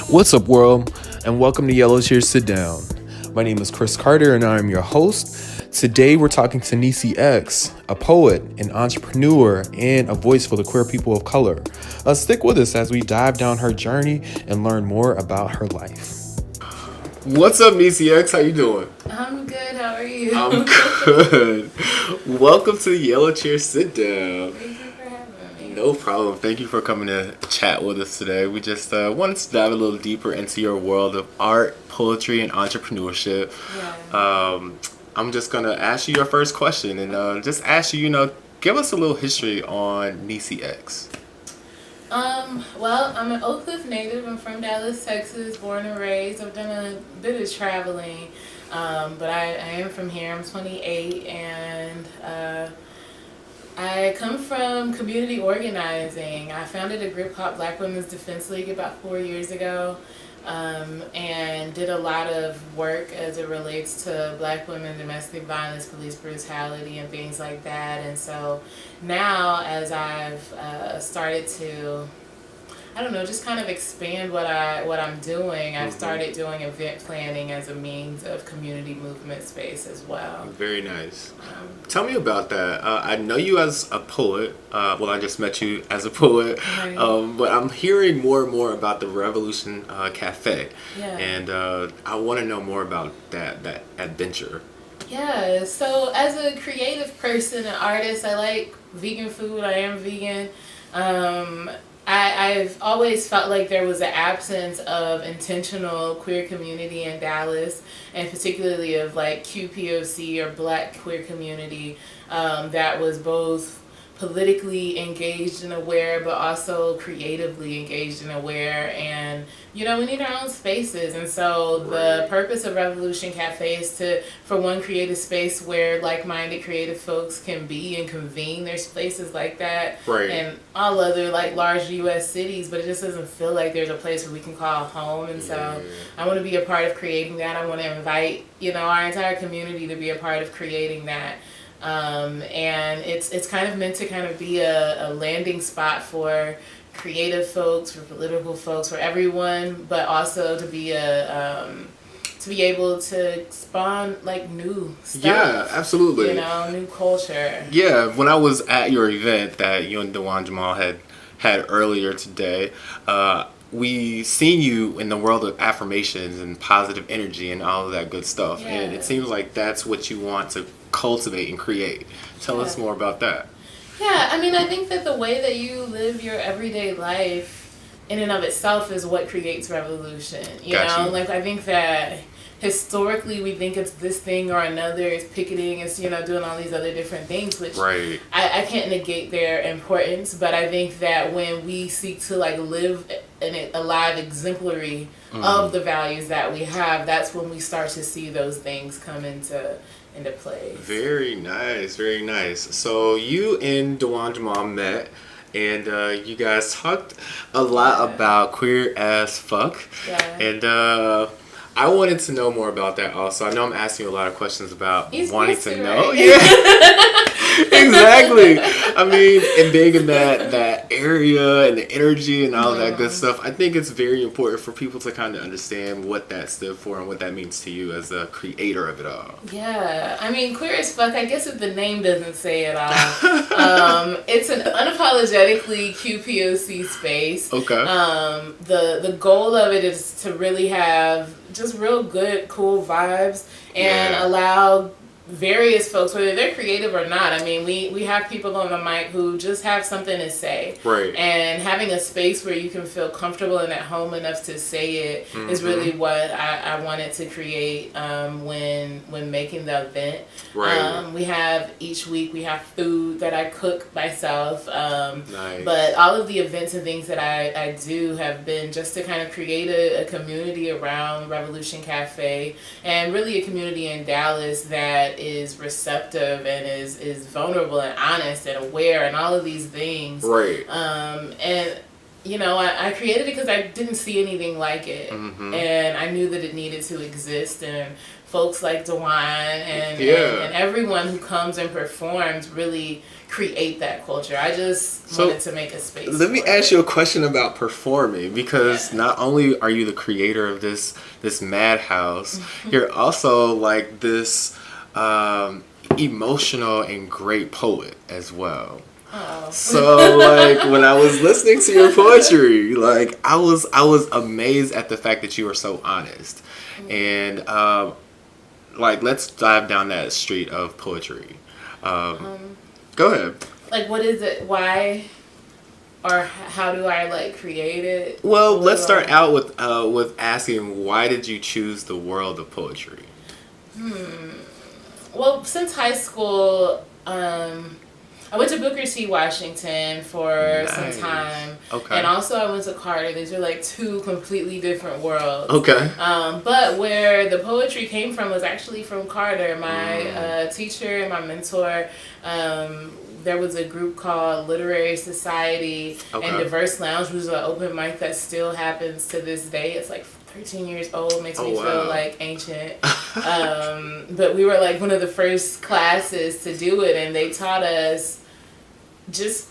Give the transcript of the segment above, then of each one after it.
What's up, world, and welcome to Yellow Cheers Sit Down. My name is Chris Carter, and I'm your host. Today, we're talking to Niecee X, a poet, an entrepreneur, and a voice for the queer people of color. Stick with us as we dive down her journey and learn more about her life. What's up, Niecee X? How you doing? I'm good. How are you? I'm good. Welcome to the Yellow Cheers Sit Down. Thank you for having me. No problem. Thank you for coming to chat with us today. We just wanted to dive a little deeper into your world of art, poetry, and entrepreneurship. Yeah. I'm just going to ask you your first question and just ask you, give us a little history on Niecee X. Well, I'm an Oak Cliff native. I'm from Dallas, Texas, born and raised. I've done a bit of traveling, but I am from here. I'm 28, and I come from community organizing. I founded a group called Black Women's Defense League about 4 years ago, and did a lot of work as it relates to Black women, domestic violence, police brutality, and things like that. And so now, as I've started to, just kind of expand what I'm doing. I've started doing event planning as a means of community movement space as well. Very nice. Tell me about that. I know you as a poet. I just met you as a poet. Right. But I'm hearing more and more about the Revolution Cafe. Yeah. And I want to know more about that adventure. Yeah, so as a creative person and artist, I like vegan food. I am vegan. I've always felt like there was an absence of intentional queer community in Dallas, and particularly of like QPOC or Black queer community that was both politically engaged and aware, but also creatively engaged and aware. And we need our own spaces. And so the purpose of Revolution Cafe is to, for one, create a space where like-minded creative folks can be and convene. There's places like that in all other like large U.S. cities, but it just doesn't feel like there's a place where we can call home. And so I want to be a part of creating that. I want to invite our entire community to be a part of creating that. And it's kind of meant to kind of be a landing spot for creative folks, for political folks, for everyone, but also to be to be able to spawn like new stuff. Yeah, absolutely. New culture. Yeah, when I was at your event that you and Dewan Jamal had earlier today, we seen you in the world of affirmations and positive energy and all of that good stuff. Yeah. And it seems like that's what you want to cultivate and create. Tell us more about that. Yeah, I think that the way that you live your everyday life in and of itself is what creates revolution. I think that historically we think it's this thing or another. It's picketing, it's doing all these other different things, which I can't negate their importance, but I think that when we seek to like live a live exemplary of the values that we have, that's when we start to see those things come into place. Very nice, very nice. So you and Dewan Jamal met, and you guys talked a lot about queer as fuck. Yeah. And I wanted to know more about that also. I know I'm asking you a lot of questions about wanting to know. Right? Yeah, exactly. And being in that area and the energy and all of that good stuff, I think it's very important for people to kind of understand what that stood for and what that means to you as the creator of it all. Yeah, queer as fuck, I guess if the name doesn't say it all. It's an unapologetically QPOC space. Okay. The goal of it is to really have just real good, cool vibes and allow various folks, whether they're creative or not. We have people on the mic who just have something to say. Right. And having a space where you can feel comfortable and at home enough to say it is really what I wanted to create when making the event. Right. Each week we have food that I cook myself. Nice. But all of the events and things that I do have been just to kind of create a community around Revolution Cafe, and really a community in Dallas that is receptive and is vulnerable and honest and aware and all of these things. Right. I created it because I didn't see anything like it. And I knew that it needed to exist. And folks like Dewan and everyone who comes and performs really create that culture. I just wanted to make a space. Let me ask you a question about performing, because not only are you the creator of this madhouse, you're also like this emotional and great poet as well. Oh. So like when I was listening to your poetry, like I was amazed at the fact that you were so honest. And like let's dive down that street of poetry. Go ahead. Like, what is it? Why? Or how do I like create it? Well, let's start out with asking, why did you choose the world of poetry? Well, since high school, I went to Booker T. Washington for some time. Okay. And also I went to Carter. These are like two completely different worlds. Okay. But where the poetry came from was actually from Carter. My teacher and my mentor, there was a group called Literary Society and Diverse Lounge, which is an open mic that still happens to this day. It's like 13 years old, makes me feel like ancient. But we were like one of the first classes to do it, and they taught us just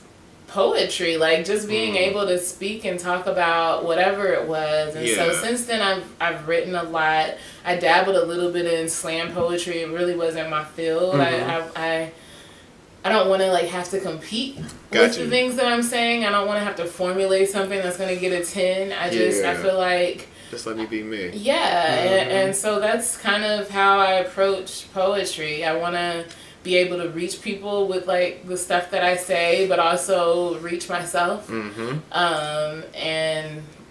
poetry, like just being able to speak and talk about whatever it was. And so since then I've written a lot. I dabbled a little bit in slam poetry. It really wasn't my field. I don't want to like have to compete with the things that I'm saying. I don't want to have to formulate something that's going to get a 10. I feel like just let me be me. Yeah, and so that's kind of how I approach poetry. I want to be able to reach people with like the stuff that I say, but also reach myself. And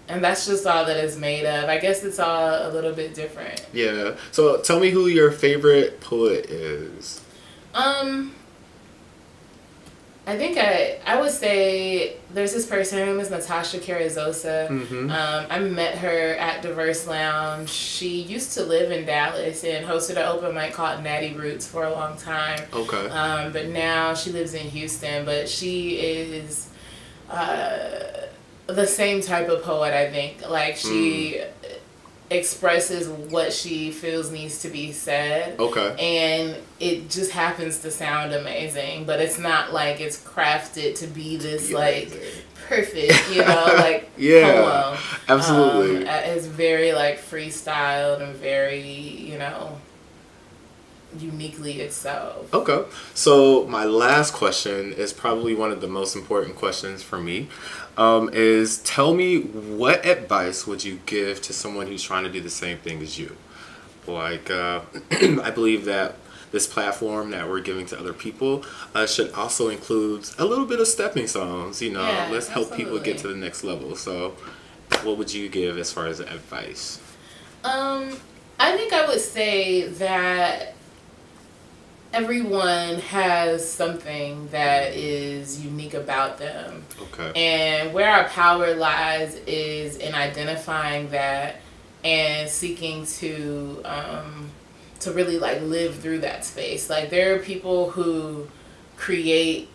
that's just all that it's made of. I guess it's all a little bit different. Yeah. So tell me who your favorite poet is. I think I would say there's this person, her name is Natasha Carrizosa. I met her at Diverse Lounge. She used to live in Dallas and hosted an open mic called Natty Roots for a long time. Okay. But now she lives in Houston. But she is the same type of poet, I think. Like she expresses what she feels needs to be said. Okay. And it just happens to sound amazing, but it's not like it's crafted to be this like perfect, like poem. Absolutely. It's very like freestyled and very, uniquely itself. Okay. So my last question is probably one of the most important questions for me. Is tell me, what advice would you give to someone who's trying to do the same thing as you? Like, I believe that this platform that we're giving to other people should also include a little bit of stepping stones. Let's help people get to the next level. So what would you give as far as advice? I think I would say that everyone has something that is unique about them. Okay. And where our power lies is in identifying that and seeking to really like live through that space. Like there are people who create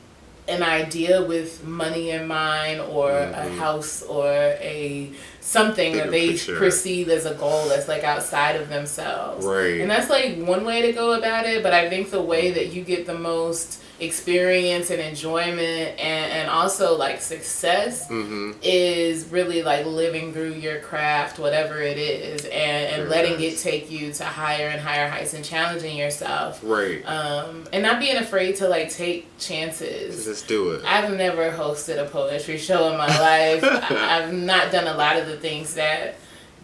an idea with money in mind, or a house, or a something that they perceive as a goal that's like outside of themselves. Right. And that's like one way to go about it, but I think the way that you get the most experience and enjoyment and also like success is really like living through your craft, whatever it is, and letting it take you to higher and higher heights and challenging yourself. Right. And not being afraid to like take chances. Just do it. I've never hosted a poetry show in my life. I've not done a lot of the things that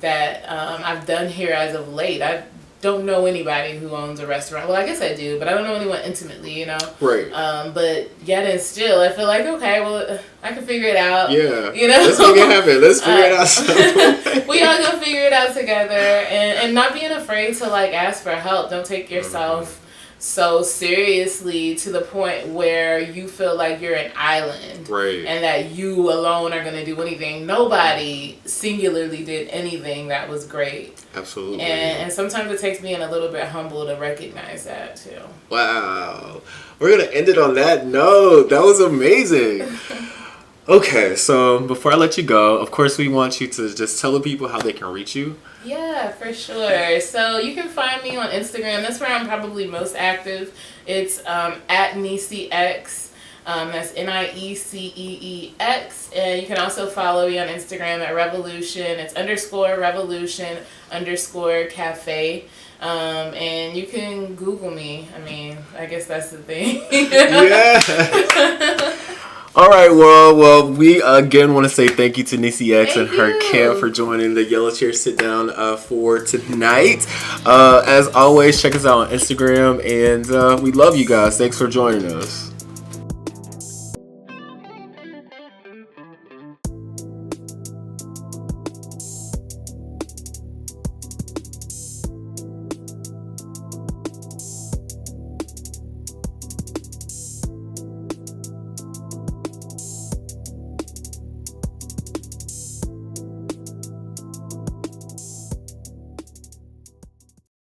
I've done here as of late. I don't know anybody who owns a restaurant. Well, I guess I do, but I don't know anyone intimately, Right. But yet and still, I feel like, okay, well, I can figure it out. Yeah. Let's make it happen. Let's figure it out. We all gonna figure it out together, and not being afraid to like ask for help. Don't take yourself so seriously to the point where you feel like you're an island, right? And that you alone are going to do anything. Nobody singularly did anything that was great. Absolutely. And sometimes it takes being a little bit humble to recognize that too. Wow. We're going to end it on that note. That was amazing. Okay, so before I let you go, of course, we want you to just tell the people how they can reach you. Yeah, for sure. So you can find me on Instagram. That's where I'm probably most active. It's at Niecee X. That's NIECEEX. And you can also follow me on Instagram at Revolution. It's _Revolution_Cafe. And you can Google me. I mean, I guess that's the thing. Yeah. All right, well, we again want to say thank you to Niecee X Thank and her you. camp for joining the Yellow Chair Sit Down for tonight. As always, check us out on Instagram, and we love you guys. Thanks for joining us.